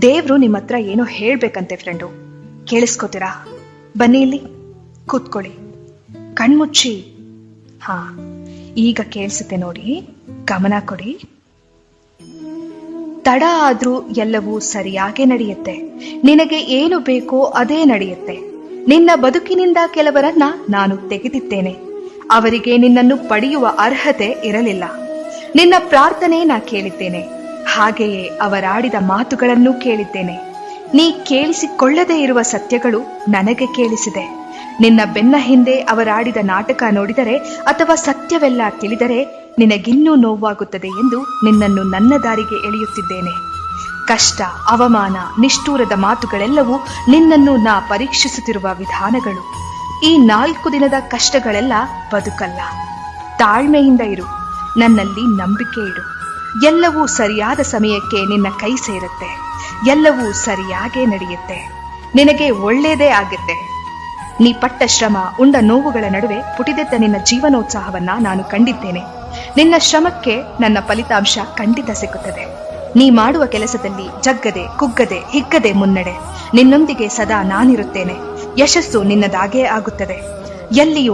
ದೇವ್ರು ನಿಮ್ಮ ಹತ್ರ ಏನೋ ಹೇಳ್ಬೇಕಂತೆ ಫ್ರೆಂಡು. ಕೇಳಿಸ್ಕೋತೀರಾ? ಬನ್ನಿ ಇಲ್ಲಿ ಕೂತ್ಕೊಳ್ಳಿ, ಕಣ್ಮುಚ್ಚಿ. ಹಾ, ಈಗ ಕೇಳಿಸುತ್ತೆ ನೋಡಿ, ಗಮನ ಕೊಡಿ. ತಡ ಆದ್ರೂ ಎಲ್ಲವೂ ಸರಿಯಾಗೇ ನಡೆಯುತ್ತೆ. ನಿನಗೆ ಏನು ಬೇಕೋ ಅದೇ ನಡೆಯುತ್ತೆ. ನಿನ್ನ ಬದುಕಿನಿಂದ ಕೆಲವರನ್ನ ನಾನು ತೆಗೆದಿದ್ದೇನೆ. ಅವರಿಗೆ ನಿನ್ನನ್ನು ಪಡೆಯುವ ಅರ್ಹತೆ ಇರಲಿಲ್ಲ. ನಿನ್ನ ಪ್ರಾರ್ಥನೆ ನಾ ಕೇಳಿದ್ದೇನೆ, ಹಾಗೆಯೇ ಅವರಾಡಿದ ಮಾತುಗಳನ್ನು ಕೇಳಿದ್ದೇನೆ. ನೀ ಕೇಳಿಸಿಕೊಳ್ಳದೇ ಇರುವ ಸತ್ಯಗಳು ನನಗೆ ಕೇಳಿಸಿದೆ. ನಿನ್ನ ಬೆನ್ನ ಹಿಂದೆ ಅವರಾಡಿದ ನಾಟಕ ನೋಡಿದರೆ ಅಥವಾ ಸತ್ಯವೆಲ್ಲ ತಿಳಿದರೆ ನಿನಗಿನ್ನೂ ನೋವಾಗುತ್ತದೆ ಎಂದು ನಿನ್ನನ್ನು ನನ್ನ ದಾರಿಗೆ ಎಳೆಯುತ್ತಿದ್ದೇನೆ. ಕಷ್ಟ, ಅವಮಾನ, ನಿಷ್ಠೂರದ ಮಾತುಗಳೆಲ್ಲವೂ ನಿನ್ನನ್ನು ನಾ ಪರೀಕ್ಷಿಸುತ್ತಿರುವ ವಿಧಾನಗಳು. ಈ 4 ದಿನದ ಕಷ್ಟಗಳೆಲ್ಲ ಬದುಕಲ್ಲ. ತಾಳ್ಮೆಯಿಂದ ಇರು, ನನ್ನಲ್ಲಿ ನಂಬಿಕೆ ಇಡು. ಎಲ್ಲವೂ ಸರಿಯಾದ ಸಮಯಕ್ಕೆ ನಿನ್ನ ಕೈ ಸೇರುತ್ತೆ. ಎಲ್ಲವೂ ಸರಿಯಾಗೇ ನಡೆಯುತ್ತೆ. ನಿನಗೆ ಒಳ್ಳೆಯದೇ ಆಗುತ್ತೆ. ನೀ ಪಟ್ಟ ಶ್ರಮ, ಉಂಡ ನೋವುಗಳ ನಡುವೆ ಪುಟಿದೆದ್ದ ನಿನ್ನ ಜೀವನೋತ್ಸಾಹವನ್ನ ನಾನು ಕಂಡಿದ್ದೇನೆ. ನಿನ್ನ ಶ್ರಮಕ್ಕೆ ನನ್ನ ಫಲಿತಾಂಶ ಖಂಡಿತ ಸಿಗುತ್ತದೆ. ನೀ ಮಾಡುವ ಕೆಲಸದಲ್ಲಿ ಜಗ್ಗದೆ, ಕುಗ್ಗದೆ, ಹಿಗ್ಗದೆ ಮುನ್ನಡೆ. ನಿನ್ನೊಂದಿಗೆ ಸದಾ ನಾನಿರುತ್ತೇನೆ. ಯಶಸ್ಸು ನಿನ್ನದಾಗೇ ಆಗುತ್ತದೆ. ಎಲ್ಲಿಯೂ